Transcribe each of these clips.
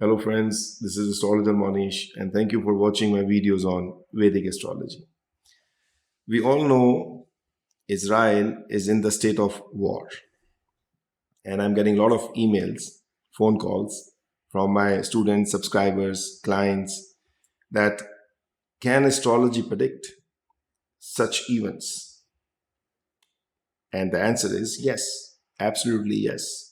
Hello friends, this is Astrologer Mohnish and thank you for watching my videos on Vedic Astrology. We all know Israel is in the state of war and I'm getting a lot of emails, phone calls from my students, subscribers, clients that can astrology predict such events? And the answer is yes, absolutely yes.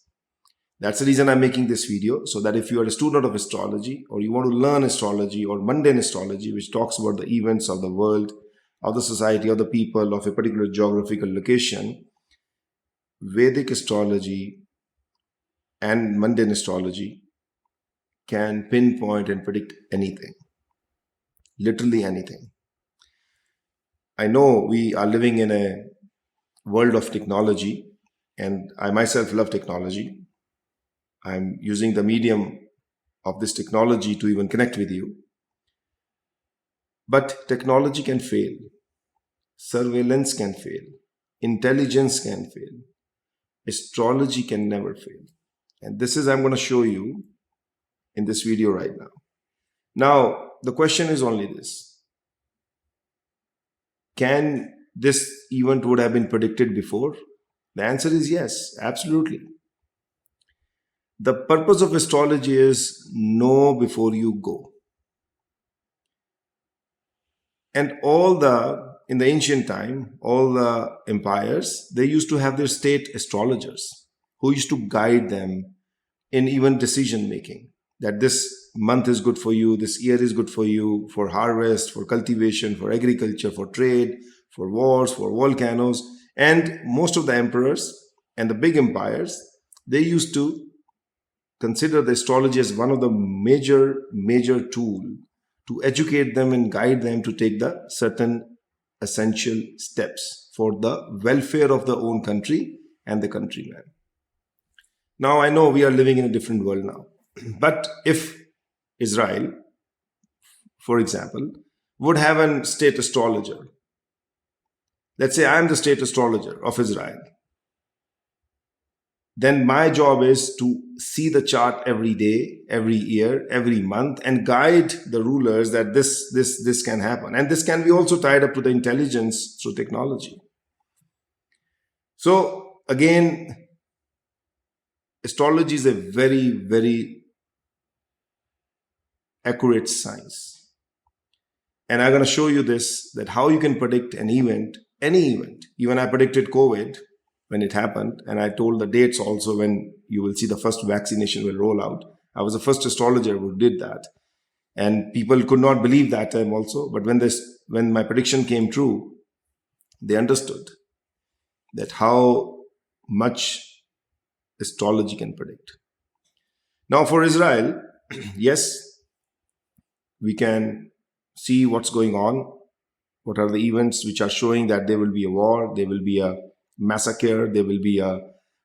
That's the reason I'm making this video, so that if you are a student of astrology or you want to learn astrology or mundane astrology, which talks about the events of the world, of the society, of the people, of a particular geographical location, Vedic astrology and mundane astrology can pinpoint and predict anything, literally anything. I know we are living in a world of technology, and I myself love technology. I'm using the medium of this technology to even connect with you. But technology can fail. Surveillance can fail. Intelligence can fail. Astrology can never fail. And this is I'm going to show you in this video right now. Now, the question is only this. Can this event would have been predicted before? The answer is yes, absolutely. The purpose of astrology is know before you go. And in the ancient time, all the empires, they used to have their state astrologers who used to guide them in even decision making. That this month is good for you, this year is good for you, for harvest, for cultivation, for agriculture, for trade, for wars, for volcanoes. And most of the emperors and the big empires, they used to consider the astrology as one of the major tool to educate them and guide them to take the certain essential steps for the welfare of their own country and the countrymen. Now, I know we are living in a different world now, but if Israel, for example, would have a state astrologer, let's say I'm the state astrologer of Israel, then my job is to see the chart every day, every year, every month, and guide the rulers that this can happen. And this can be also tied up to the intelligence through technology. So again, astrology is a very accurate science. And I'm going to show you this, that how you can predict an event, any event. Even I predicted COVID when it happened, and I told the dates also when you will see the first vaccination will roll out. I was the first astrologer who did that. And people could not believe that time also, but when my prediction came true, they understood that how much astrology can predict. Now for Israel, yes, we can see what's going on. What are the events which are showing that there will be a war, there will be a massacre, there will be a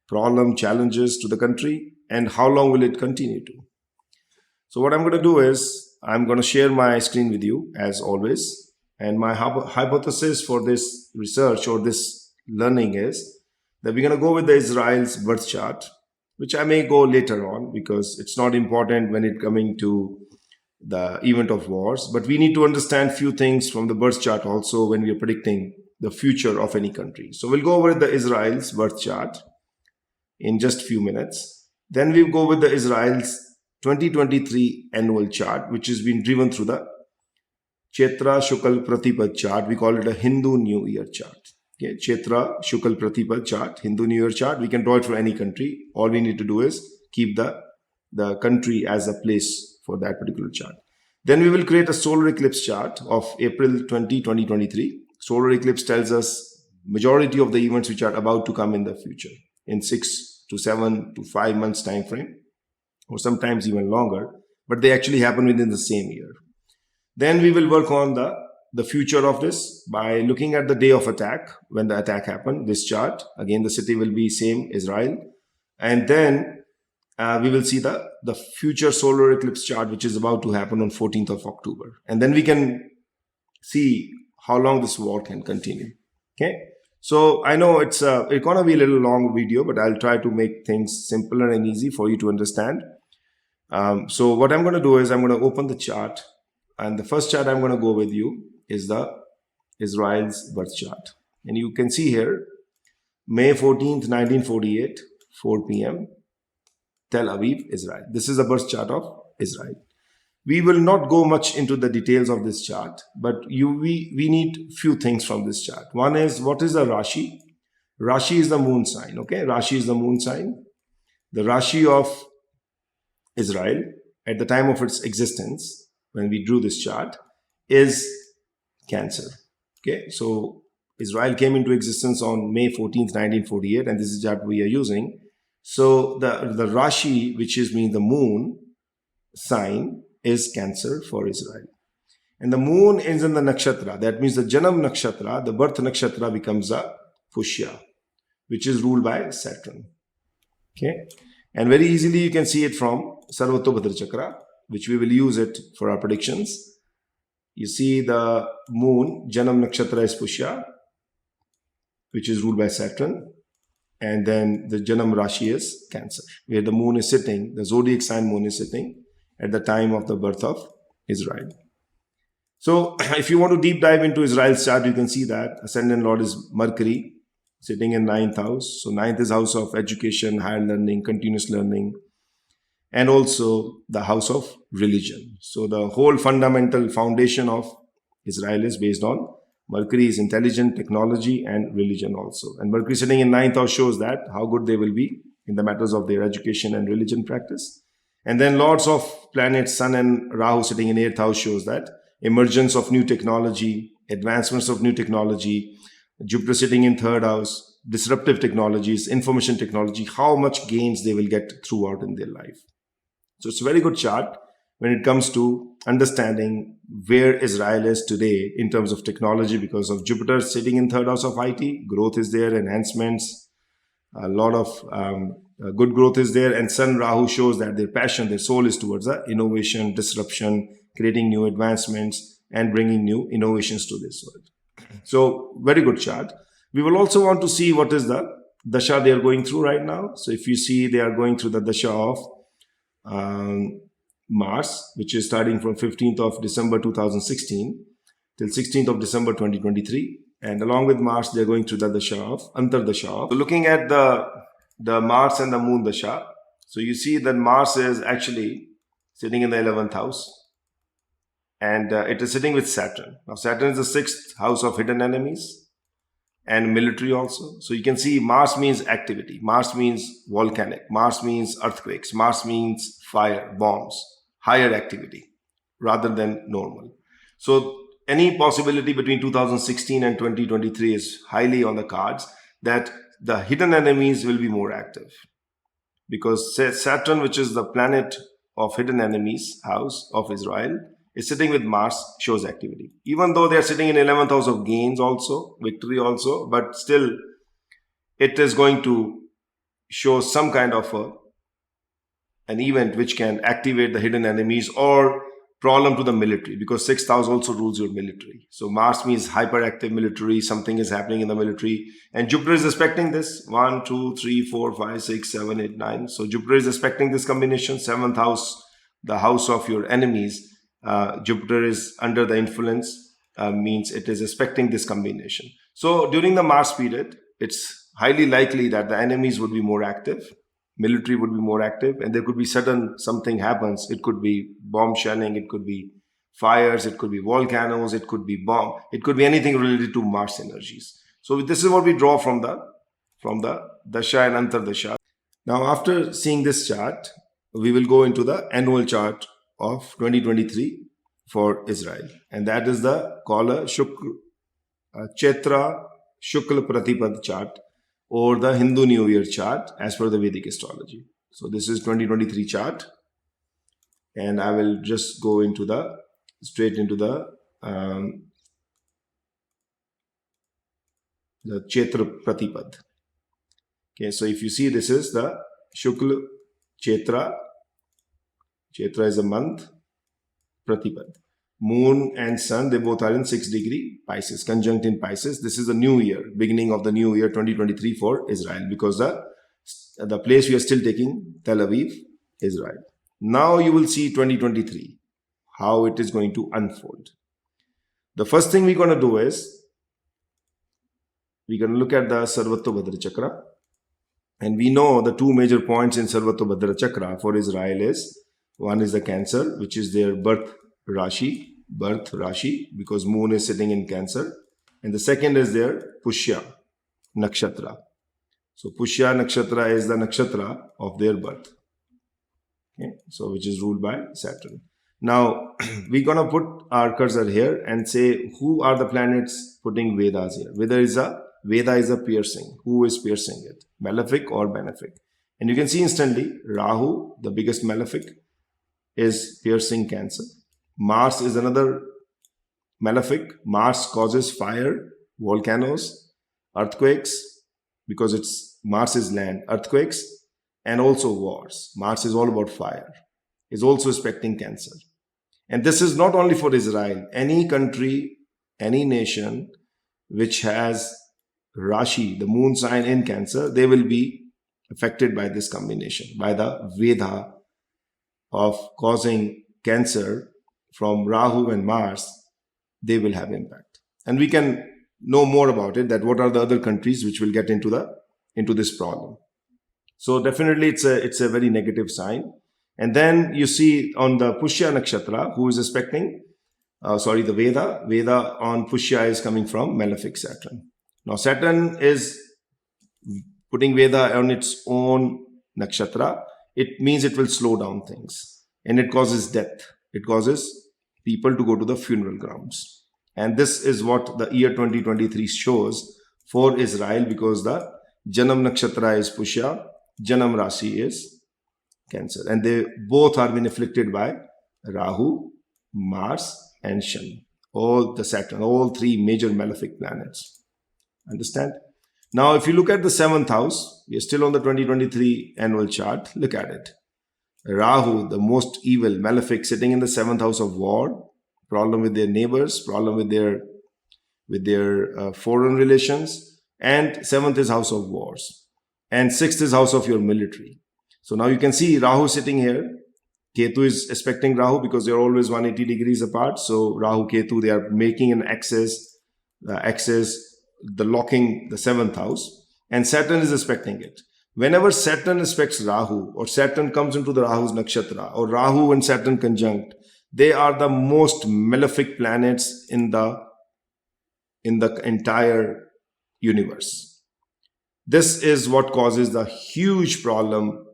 problem, challenges to the country, and how long will it continue to? So what I'm going to do is I'm going to share my screen with you as always, and my hypothesis for this research or this learning is that we're going to go with the Israel's birth chart, which I may go later on because it's not important when it coming to the event of wars, but we need to understand few things from the birth chart also when we are predicting the future of any country. So we'll go over the Israel's birth chart in just few minutes. Then we'll go with the Israel's 2023 annual chart, which has been driven through the Chaitra Shukal Pratipad chart. We call it a Hindu New Year chart. Okay, Chaitra Shukal Pratipad chart, Hindu New Year chart. We can draw it for any country. All we need to do is keep the country as a place for that particular chart. Then we will create a solar eclipse chart of April 20, 2023. Solar eclipse tells us majority of the events which are about to come in the future in 6 to 7 to 5 months time frame, or sometimes even longer, but they actually happen within the same year. Then we will work on the future of this by looking at the day of attack, when the attack happened, this chart. Again, the city will be same, Israel. And then we will see the future solar eclipse chart, which is about to happen on 14th of October. And then we can see how long this war can continue. Okay. So I know it's going to be a little long video, but I'll try to make things simpler and easy for you to understand. So what I'm going to do is I'm going to open the chart, and the first chart I'm going to go with you is the Israel's birth chart. And you can see here, May 14th, 1948, 4 p.m., Tel Aviv, Israel. This is the birth chart of Israel. We will not go much into the details of this chart, but we need few things from this chart. One is, what is the Rashi? Rashi is the moon sign, okay? Rashi is the moon sign. The Rashi of Israel at the time of its existence, when we drew this chart, is Cancer. Okay, so Israel came into existence on May 14th, 1948, and this is the chart we are using. So the Rashi, which means the moon sign, is Cancer for Israel. And the moon is in the nakshatra. That means the Janam nakshatra, the birth nakshatra, becomes a Pushya, which is ruled by Saturn. Okay, and very easily you can see it from Sarvatobhadra Chakra, which we will use it for our predictions. You see the moon, Janam nakshatra is Pushya, which is ruled by Saturn. And then the Janam Rashi is Cancer, where the moon is sitting, the zodiac sign moon is sitting at the time of the birth of Israel. So if you want to deep dive into Israel's chart, you can see that Ascendant Lord is Mercury, sitting in 9th house. So 9th is house of education, higher learning, continuous learning, and also the house of religion. So the whole fundamental foundation of Israel is based on Mercury is intelligent, technology, and religion also. And Mercury sitting in 9th house shows that how good they will be in the matters of their education and religion practice. And then lords of planets, Sun and Rahu sitting in 8th house shows that emergence of new technology, advancements of new technology, Jupiter sitting in 3rd house, disruptive technologies, information technology, how much gains they will get throughout in their life. So it's a very good chart when it comes to understanding where Israel is today in terms of technology, because of Jupiter sitting in 3rd house of IT, growth is there, enhancements, a lot of good growth is there, and Sun Rahu shows that their passion, their soul is towards innovation, disruption, creating new advancements and bringing new innovations to this world. So very good chart. We will also want to see what is the dasha they are going through right now. So if you see, they are going through the dasha of Mars, which is starting from 15th of December 2016 till 16th of December 2023. And along with Mars, they're going through the dasha of Antardasha. So looking at the Mars and the Moon dasha, so you see that Mars is actually sitting in the 11th house. And it is sitting with Saturn. Now, Saturn is the 6th house of hidden enemies and military also. So you can see Mars means activity. Mars means volcanic. Mars means earthquakes. Mars means fire, bombs, higher activity rather than normal. So any possibility between 2016 and 2023 is highly on the cards that the hidden enemies will be more active. Because Saturn, which is the planet of hidden enemies house of Israel, is sitting with Mars, shows activity. Even though they are sitting in 11th house of gains also, victory also, but still it is going to show some kind of an event which can activate the hidden enemies or problem to the military, because 6th house also rules your military. So Mars means hyperactive military, something is happening in the military. And Jupiter is expecting this, 1, 2, 3, 4, 5, 6, 7, 8, 9. So Jupiter is expecting this combination, 7th house, the house of your enemies. Jupiter is under the influence, means it is expecting this combination. So during the Mars period, it's highly likely that the enemies would be more active, military would be more active, and there could be sudden something happens. It could be bomb shelling, it could be fires, it could be volcanoes, it could be bomb, it could be anything related to Mars energies. So this is what we draw from the dasha and antardasha. Now after seeing this chart, we will go into the annual chart of 2023 for Israel, and that is the Kala Chetra Shukla Pratipad chart, or the Hindu New Year chart as per the Vedic astrology. So this is 2023 chart, and I will just go into straight into the Chetra Pratipad. Okay, so if you see, this is the Shukla Chetra. Chetra is a month, Pratipad. Moon and Sun, they both are in 6 degree Pisces, conjunct in Pisces. This is the new year, beginning of the new year 2023 for Israel, because the place we are still taking, Tel Aviv, Israel. Now you will see 2023, how it is going to unfold. The first thing we're going to do is, we're going to look at the Sarvatobhadra Chakra. And we know the two major points in Sarvatobhadra Chakra for Israel is, one is the Cancer, which is their birth Rashi, because moon is sitting in Cancer. And the second is their Pushya Nakshatra. So Pushya Nakshatra is the nakshatra of their birth. Okay, so which is ruled by Saturn. Now, we're going to put our cursor here and say, who are the planets putting Vedas here? Veda is a piercing. Who is piercing it? Malefic or benefic? And you can see instantly, Rahu, the biggest malefic, is piercing Cancer. Mars is another malefic. Mars causes fire, volcanoes, earthquakes, because Mars is land, earthquakes, and also wars. Mars is all about fire. Is also aspecting Cancer. And this is not only for Israel. Any country, any nation which has Rashi, the moon sign in Cancer, they will be affected by this combination, by the Veda of causing Cancer from Rahu and Mars. They will have impact. And we can know more about it, that what are the other countries which will get into this problem. So definitely it's a very negative sign. And then you see on the Pushya Nakshatra, who is aspecting, the Veda on Pushya is coming from malefic Saturn. Now Saturn is putting Veda on its own nakshatra. It means it will slow down things. And it causes death. It causes people to go to the funeral grounds. And this is what the year 2023 shows for Israel, because the Janam Nakshatra is Pushya, Janam Rashi is Cancer. And they both are being afflicted by Rahu, Mars and Shani. All three major malefic planets. Understand? Now, if you look at the 7th house, we are still on the 2023 annual chart. Look at it. Rahu, the most evil, malefic, sitting in the 7th house of war, problem with their neighbors, problem with their foreign relations, and 7th is house of wars, and 6th is house of your military. So now you can see Rahu sitting here. Ketu is aspecting Rahu because they're always 180 degrees apart. So Rahu, Ketu, they are making an axis, locking the 7th house, and Saturn is aspecting it. Whenever Saturn aspects Rahu, or Saturn comes into the Rahu's nakshatra, or Rahu and Saturn conjunct, they are the most malefic planets in the entire universe. This is what causes the huge problem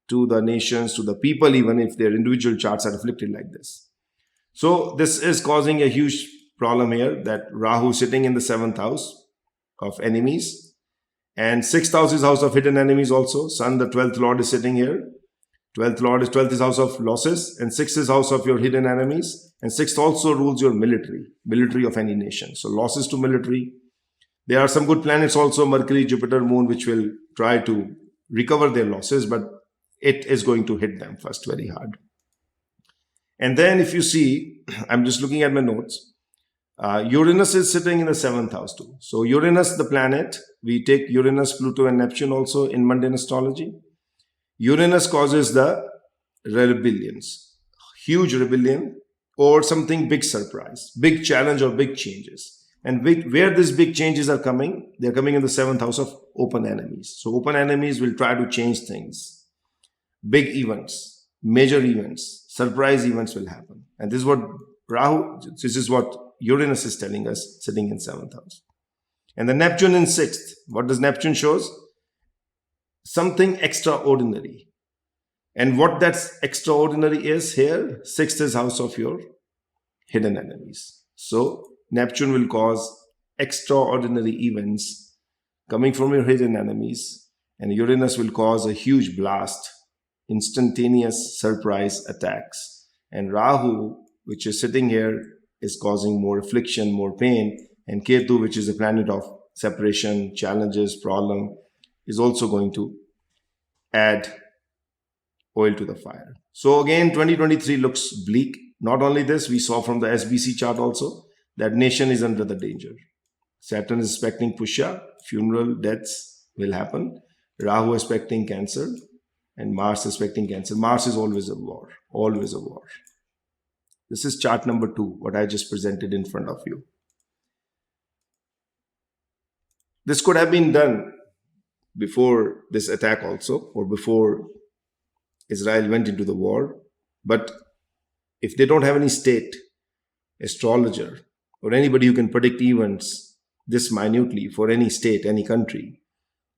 to the nations, to the people, even if their individual charts are afflicted like this. So this is causing a huge problem here, that Rahu sitting in the 7th house of enemies, and 6th house is house of hidden enemies also. Sun, the 12th lord, is sitting here. 12th is house of losses, and 6th is house of your hidden enemies, and 6th also rules your military of any nation. So losses to military. There are some good planets also, Mercury, Jupiter, Moon, which will try to recover their losses, but it is going to hit them first very hard. And then if you see, I'm just looking at my notes, Uranus is sitting in the 7th house too. So Uranus, the planet, we take Uranus, Pluto and Neptune also in mundane astrology. Uranus causes the rebellions, huge rebellion, or something big surprise, big challenge or big changes. And where these big changes are coming, they're coming in the 7th house of open enemies. So open enemies will try to change things. Big events, major events, surprise events will happen. And this is what Uranus is telling us, sitting in 7th house. And the Neptune in 6th. What does Neptune shows? Something extraordinary. And what that's extraordinary is here, 6th is house of your hidden enemies. So Neptune will cause extraordinary events coming from your hidden enemies. And Uranus will cause a huge blast, instantaneous surprise attacks. And Rahu, which is sitting here, is causing more affliction, more pain. And Ketu, which is a planet of separation, challenges, problem, is also going to add oil to the fire. So again, 2023 looks bleak. Not only this, we saw from the SBC chart also that nation is under the danger. Saturn is expecting Pushya, funeral, deaths will happen. Rahu expecting Cancer. and Mars aspecting Cancer. Mars is always a war, always a war. This is chart number 2, what I just presented in front of you. This could have been done before this attack also, or before Israel went into the war. But if they don't have any state astrologer or anybody who can predict events this minutely for any state, any country,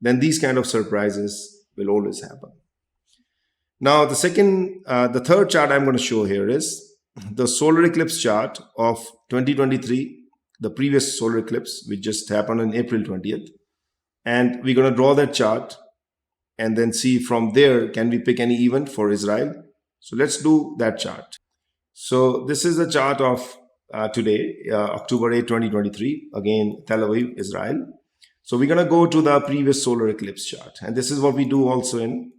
then these kind of surprises will always happen. Now, the third chart I'm going to show here is the solar eclipse chart of 2023, the previous solar eclipse, which just happened on April 20th. And we're going to draw that chart and then see from there, can we pick any event for Israel? So let's do that chart. So this is the chart of today, October 8, 2023, again, Tel Aviv, Israel. So we're going to go to the previous solar eclipse chart. And this is what we do also in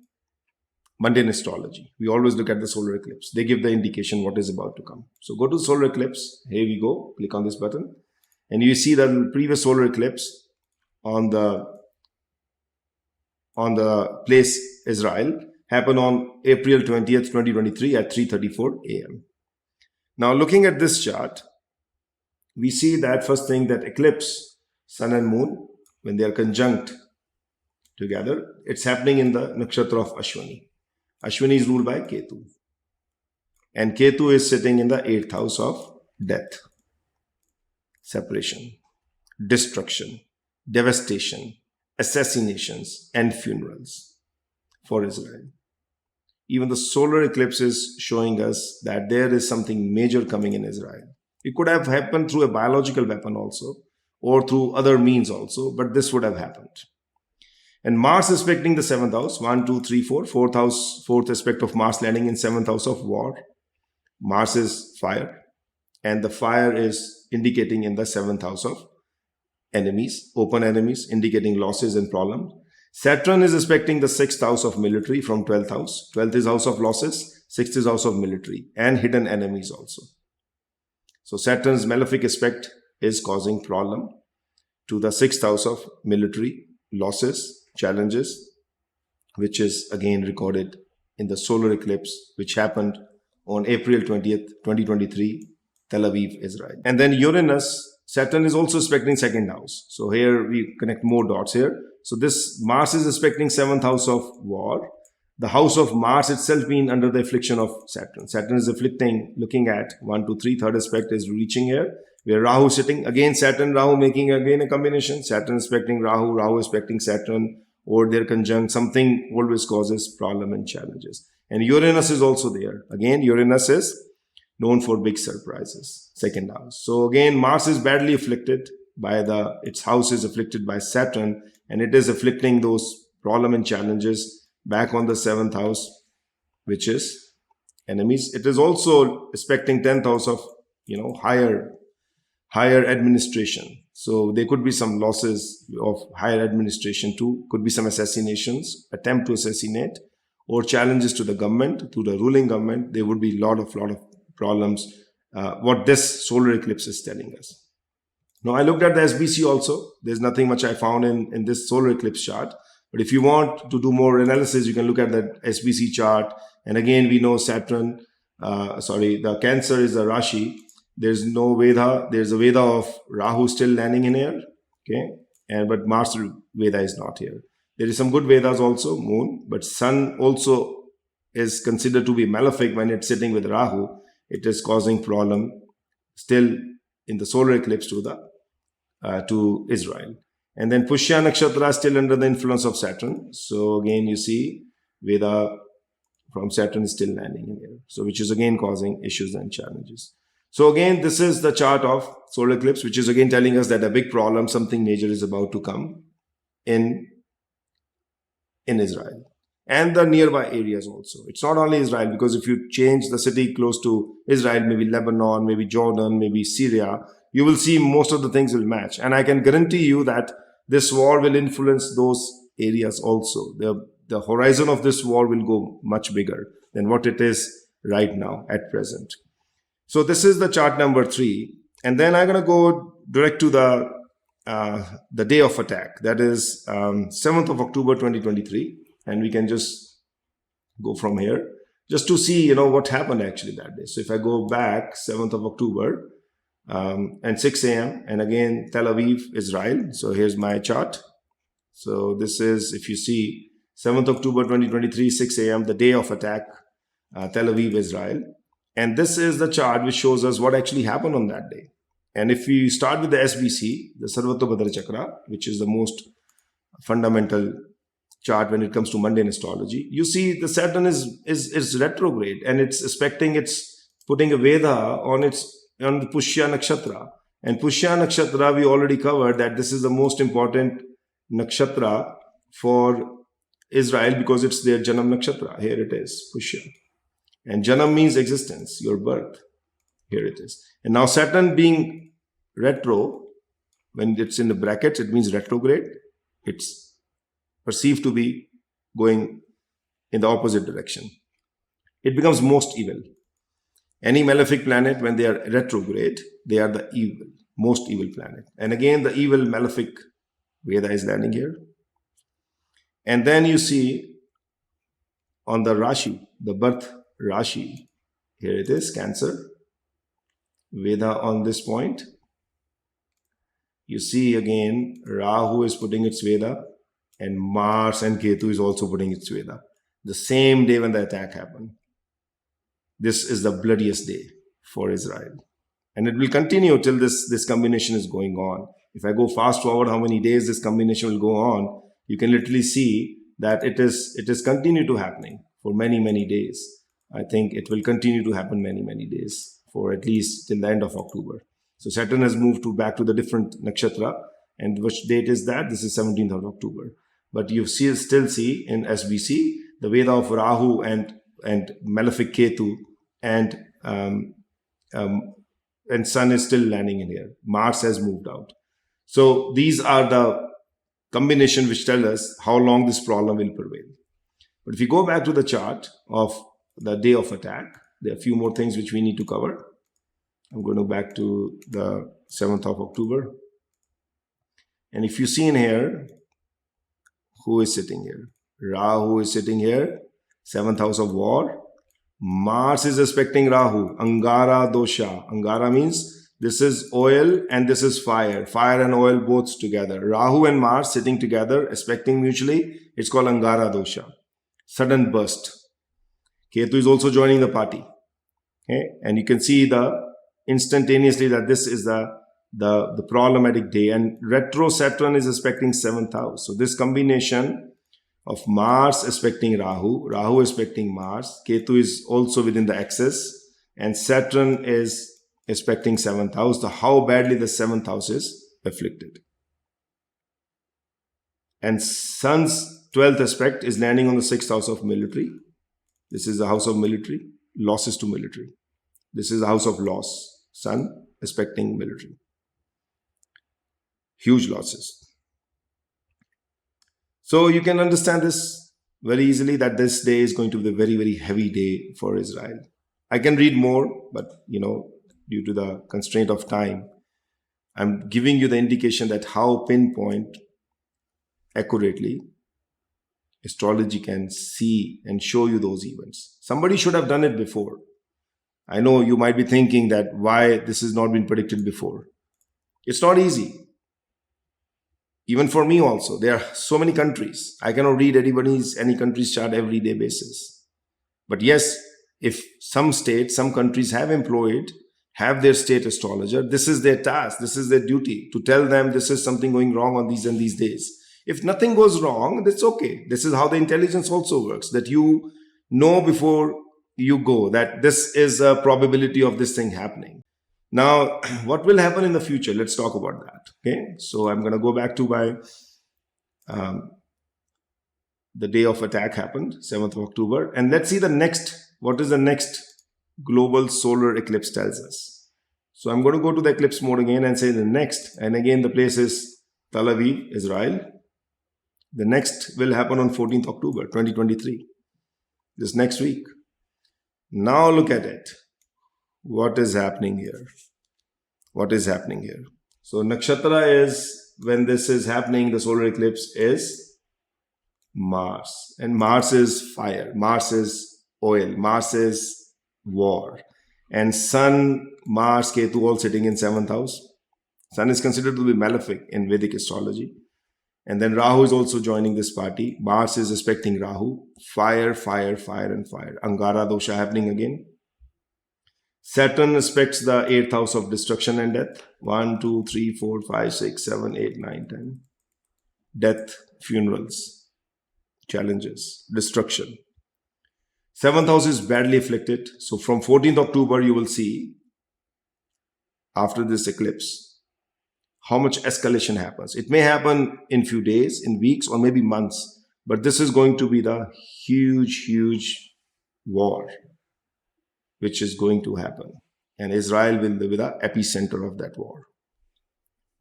Mundane astrology. We always look at the solar eclipse. They give the indication what is about to come. So go to the solar eclipse. Here we go. Click on this button. And you see the previous solar eclipse on the place Israel happened on April 20th, 2023 at 3:34 a.m. Now, looking at this chart, we see that first thing, that eclipse, sun and moon, when they are conjunct together, it's happening in the nakshatra of Ashwini. Ashwini is ruled by Ketu. And Ketu is sitting in the 8th house of death, separation, destruction, devastation, assassinations, and funerals for Israel. Even the solar eclipse is showing us that there is something major coming in Israel. It could have happened through a biological weapon also, or through other means also, but this would have happened. And Mars aspecting the 7th house, 1, 2, 3, 4, 4th house, 4th aspect of Mars landing in 7th house of war. Mars is fire, and the fire is indicating in the 7th house of enemies, open enemies, indicating losses and problems. Saturn is aspecting the 6th house of military from 12th house. 12th is house of losses, 6th is house of military, and hidden enemies also. So Saturn's malefic aspect is causing problem to the 6th house of military, losses, challenges, which is again recorded in the solar eclipse, which happened on April 20th, 2023, Tel Aviv, Israel. And then Uranus, Saturn is also aspecting 2nd house. So here we connect more dots here. So this Mars is aspecting 7th house of war. The house of Mars itself being under the affliction of Saturn. Saturn is afflicting, looking at 1, 2, 3, third aspect is reaching here, where Rahu is sitting. Again, Saturn, Rahu making again a combination. Saturn aspecting Rahu, Rahu aspecting Saturn, or they're conjunct. Something always causes problem and challenges. And Uranus is also there. Again, Uranus is known for big surprises. 2nd house. So again, Mars is badly afflicted by its house is afflicted by Saturn, and it is afflicting those problem and challenges back on the 7th house, which is enemies. It is also aspecting 10th house of, higher administration. So there could be some losses of higher administration too. Could be some assassinations, attempt to assassinate, or challenges to the government, to the ruling government. There would be a lot of problems. What this solar eclipse is telling us. Now, I looked at the SBC also. There's nothing much I found in this solar eclipse chart. But if you want to do more analysis, you can look at the SBC chart. And again, we know the Cancer is a Rashi. There's no Veda. There's a Veda of Rahu still landing in here. Okay. But Mars Veda is not here. There is some good Vedas also, moon. But sun also is considered to be malefic when it's sitting with Rahu. It is causing problem still in the solar eclipse to Israel. And then Pushya Nakshatra is still under the influence of Saturn. So again, you see Veda from Saturn is still landing in here. So which is again causing issues and challenges. So again, this is the chart of solar eclipse, which is again telling us that a big problem, something major is about to come in Israel and the nearby areas also. It's not only Israel, because if you change the city close to Israel, maybe Lebanon, maybe Jordan, maybe Syria, you will see most of the things will match. And I can guarantee you that this war will influence those areas also. The horizon of this war will go much bigger than what it is right now at present. So this is the chart number 3. And then I'm going to go direct to the day of attack. That is 7th of October 2023. And we can just go from here, just to see, what happened actually that day. So if I go back 7th of October and 6 a.m. and again Tel Aviv, Israel. So here's my chart. So this is, if you see, 7th October 2023, 6 a.m., the day of attack, Tel Aviv, Israel. And this is the chart which shows us what actually happened on that day. And if we start with the SBC, the Sarvatobhadra Chakra, which is the most fundamental chart when it comes to mundane astrology, you see the Saturn is retrograde, and it's putting a Veda on the Pushya Nakshatra. And Pushya Nakshatra, we already covered that this is the most important nakshatra for Israel because it's their Janam Nakshatra. Here it is, Pushya. And Janam means existence, your birth. Here it is. And now Saturn being retro, when it's in the brackets, it means retrograde. It's perceived to be going in the opposite direction. It becomes most evil. Any malefic planet, when they are retrograde, they are the evil, most evil planet. And again, the evil malefic Veda is landing here. And then you see on the Rashi, the birth Rashi, here it is, Cancer, Veda on this point. You see again, Rahu is putting its Veda, and Mars and Ketu is also putting its Veda. The same day when the attack happened. This is the bloodiest day for Israel. And it will continue till this combination is going on. If I go fast forward how many days this combination will go on, you can literally see that it is continued to happening for many, many days. I think it will continue to happen many, many days for at least till the end of October. So Saturn has moved back to the different nakshatra. And which date is that? This is 17th of October. But you still see in SBC the Veda of Rahu and malefic Ketu and Sun is still landing in here. Mars has moved out. So these are the combination which tell us how long this problem will prevail. But if you go back to the chart of the day of attack, there are a few more things which we need to cover. I'm going to go back to the 7th of October. And if you see in here, who is sitting here? Rahu is sitting here, 7th house of war. Mars is aspecting Rahu, Angara dosha. Angara means this is oil and this is fire. Fire and oil both together. Rahu and Mars sitting together, aspecting mutually. It's called Angara dosha. Sudden burst. Ketu is also joining the party. Okay? And you can see instantaneously that this is the problematic day. And retro Saturn is aspecting 7th house. So this combination of Mars aspecting Rahu, Rahu aspecting Mars, Ketu is also within the axis, and Saturn is aspecting 7th house. So how badly the 7th house is afflicted. And Sun's 12th aspect is landing on the 6th house of military. This is the house of military, losses to military. This is the house of loss, Sun aspecting military. Huge losses. So you can understand this very easily that this day is going to be a very, very heavy day for Israel. I can read more, but due to the constraint of time, I'm giving you the indication that how pinpoint accurately astrology can see and show you those events. Somebody should have done it before. I know you might be thinking that why this has not been predicted before. It's not easy. Even for me also, there are so many countries. I cannot read any country's chart every day basis. But yes, if some states, some countries have their state astrologer, this is their task, this is their duty to tell them this is something going wrong on these and these days. If nothing goes wrong, that's okay. This is how the intelligence also works, that you know before you go that this is a probability of this thing happening. Now, what will happen in the future? Let's talk about that. Okay, so I'm going to go back to the day of attack happened, 7th of October. And let's see what is the next global solar eclipse tells us. So I'm going to go to the eclipse mode again and say the next. And again, the place is Tel Aviv, Israel. The next will happen on 14th October, 2023. This next week. Now look at it. What is happening here? What is happening here? So nakshatra is, when this is happening, the solar eclipse is Mars. And Mars is fire. Mars is oil. Mars is war. And Sun, Mars, Ketu all sitting in 7th house. Sun is considered to be malefic in Vedic astrology. And then Rahu is also joining this party. Mars is aspecting Rahu. Fire, fire, fire, and fire. Angara dosha happening again. Saturn aspects the 8th house of destruction and death. 1, 2, 3, 4, 5, 6, 7, 8, 9, 10. Death, funerals, challenges, destruction. 7th house is badly afflicted. So from 14th October, you will see, after this eclipse, how much escalation happens. It may happen in few days, in weeks, or maybe months. But this is going to be the huge, huge war which is going to happen. And Israel will be the epicenter of that war.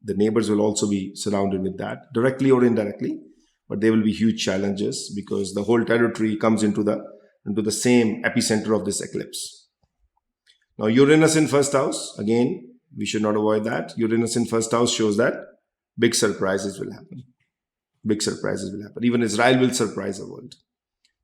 The neighbors will also be surrounded with that, directly or indirectly. But there will be huge challenges because the whole territory comes into the same epicenter of this eclipse. Now Uranus in 1st house, again, we should not avoid that. Uranus in 1st house shows that big surprises will happen. Big surprises will happen. Even Israel will surprise the world.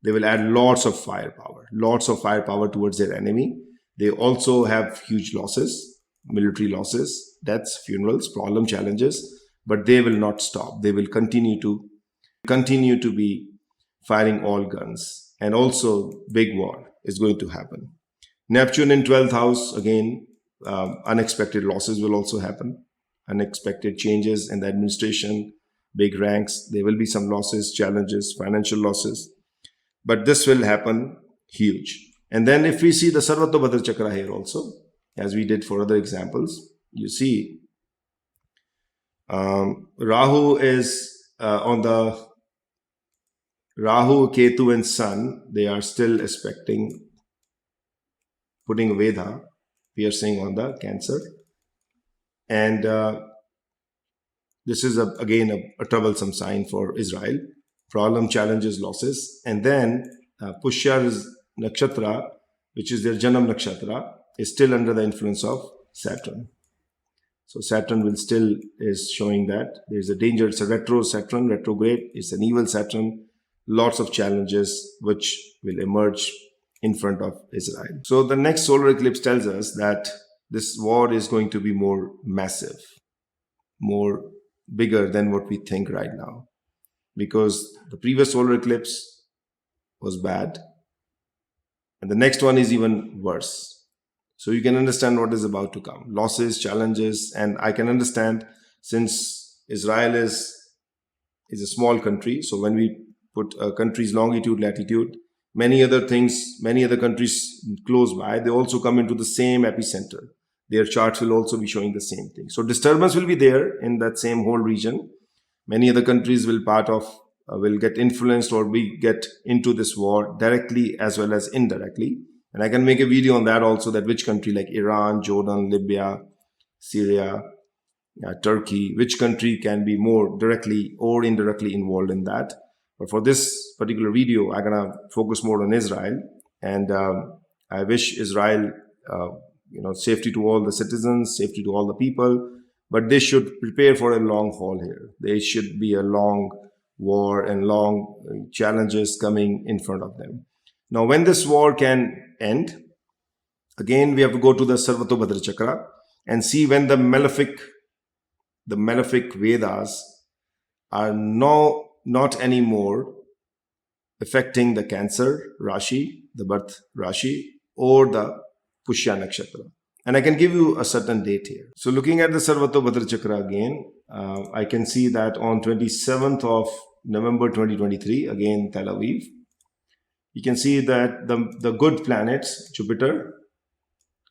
They will add lots of firepower towards their enemy. They also have huge losses, military losses, deaths, funerals, problem, challenges, but they will not stop. They will continue to be firing all guns. And also big war is going to happen. Neptune in 12th house, again, unexpected losses will also happen. Unexpected changes in the administration, big ranks. There will be some losses, challenges, financial losses. But this will happen huge. And then if we see the Sarvatobhadra Chakra here also, as we did for other examples, you see Rahu is on the Rahu, Ketu and Sun, they are still aspecting, putting Veda, piercing on the Cancer. And this is again a troublesome sign for Israel. Problem, challenges, losses. And then Pushyar's nakshatra, which is their Janam nakshatra, is still under the influence of Saturn. So Saturn will still is showing that there's a danger. It's a retro Saturn, retrograde. It's an evil Saturn. Lots of challenges which will emerge in front of Israel. So the next solar eclipse tells us that this war is going to be more massive, more bigger than what we think right now. Because the previous solar eclipse was bad. And the next one is even worse. So you can understand what is about to come. Losses, challenges, and I can understand since Israel is a small country. So when we put a country's longitude, latitude, many other countries close by, they also come into the same epicenter. Their charts will also be showing the same thing. So disturbance will be there in that same whole region. Many other countries will get influenced or get into this war directly as well as indirectly. And I can make a video on that also, that which country like Iran, Jordan, Libya, Syria, Turkey, which country can be more directly or indirectly involved in that. But for this particular video, I'm going to focus more on Israel. And I wish Israel, safety to all the citizens, safety to all the people. But they should prepare for a long haul here. There should be a long war and long challenges coming in front of them. Now, when this war can end, again, we have to go to the Sarvatobhadra Chakra and see when the malefic Vedas are not anymore affecting the Cancer Rashi, the birth Rashi, or the Pushya Nakshatra. And I can give you a certain date here. So looking at the Sarvatobhadra Chakra again, I can see that on 27th of November 2023, again Tel Aviv, you can see that the good planets, Jupiter,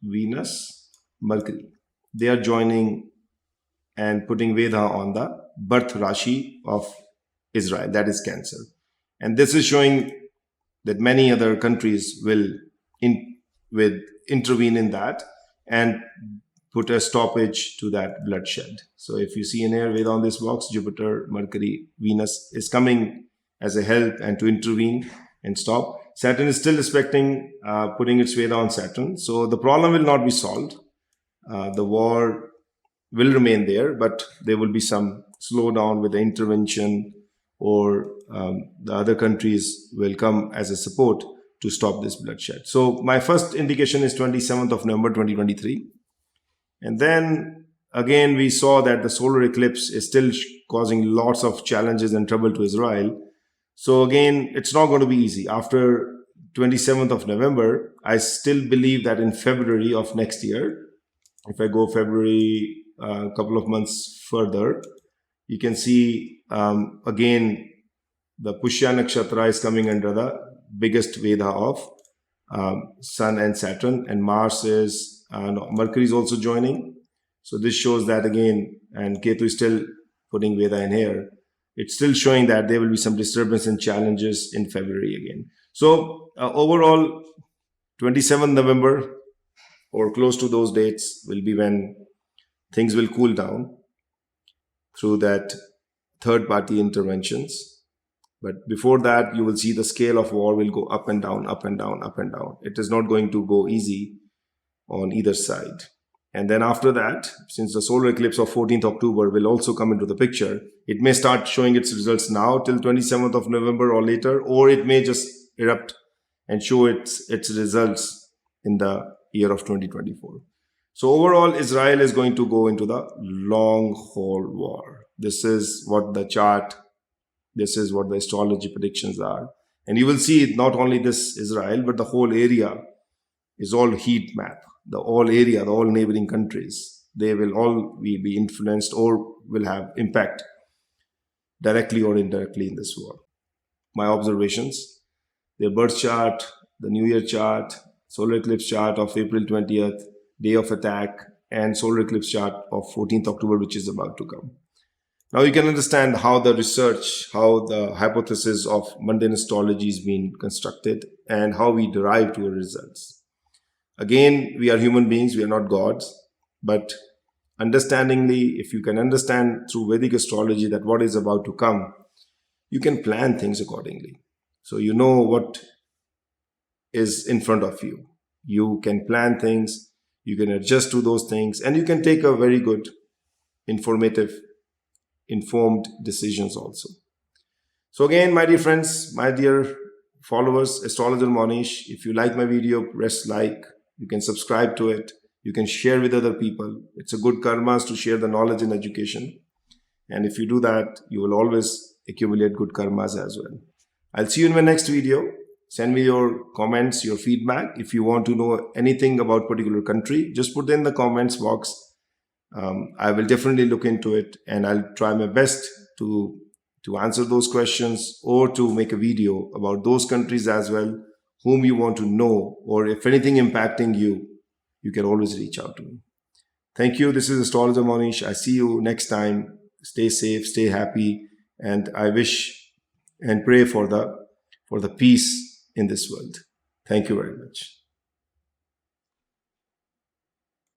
Venus, Mercury, they are joining and putting Veda on the birth Rashi of Israel, that is Cancer. And this is showing that many other countries will intervene in that and put a stoppage to that bloodshed. So if you see an air Veda on this box, Jupiter, Mercury, Venus is coming as a help and to intervene and stop. Saturn is still expecting putting its Veda on Saturn. So the problem will not be solved. The war will remain there, but there will be some slowdown with the intervention or the other countries will come as a support to stop this bloodshed. So my first indication is 27th of November 2023. And then again, we saw that the solar eclipse is still causing lots of challenges and trouble to Israel. So again, it's not going to be easy. After 27th of November, I still believe that in February of next year, if I go February, a couple of months further, you can see again, the Pushya Nakshatra is coming under the biggest Veda of Sun and Saturn, and Mars is, Mercury is also joining. So this shows that again, and Ketu is still putting Veda in here. It's still showing that there will be some disturbance and challenges in February again. So overall, 27th November or close to those dates will be when things will cool down through that third-party interventions. But before that, you will see the scale of war will go up and down, up and down, up and down. It is not going to go easy on either side. And then after that, since the solar eclipse of 14th October will also come into the picture, it may start showing its results now till 27th of November or later, or it may just erupt and show its results in the year of 2024. So overall, Israel is going to go into the long haul war. This is what the chart, this is what the astrology predictions are. And you will see not only this Israel, but the whole area is all heat map. The whole area, the all neighboring countries, they will all be influenced or will have impact directly or indirectly in this war. My observations, their birth chart, the New Year chart, solar eclipse chart of April 20th, day of attack, and solar eclipse chart of 14th October, which is about to come. Now you can understand how the research, how the hypothesis of mundane astrology is being constructed and how we derive to our results. Again, we are human beings, we are not gods, but understandingly, if you can understand through Vedic astrology that what is about to come, you can plan things accordingly. So you know what is in front of you. You can plan things, you can adjust to those things, and you can take a very good, informed decisions also. So again, my dear friends, my dear followers, Astrologer Mohnish, if you like my video, press like. You can subscribe to it. You can share with other people. It's a good karmas to share the knowledge and education. And if you do that, you will always accumulate good karmas as well. I'll see you in my next video. Send me your comments, your feedback. If you want to know anything about particular country, just put in the comments box. I will definitely look into it, and I'll try my best to answer those questions or to make a video about those countries as well, whom you want to know, or if anything impacting you, you can always reach out to me. Thank you. This is Astrologer Mohnish. I see you next time. Stay safe, stay happy, and I wish and pray for the peace in this world. Thank you very much.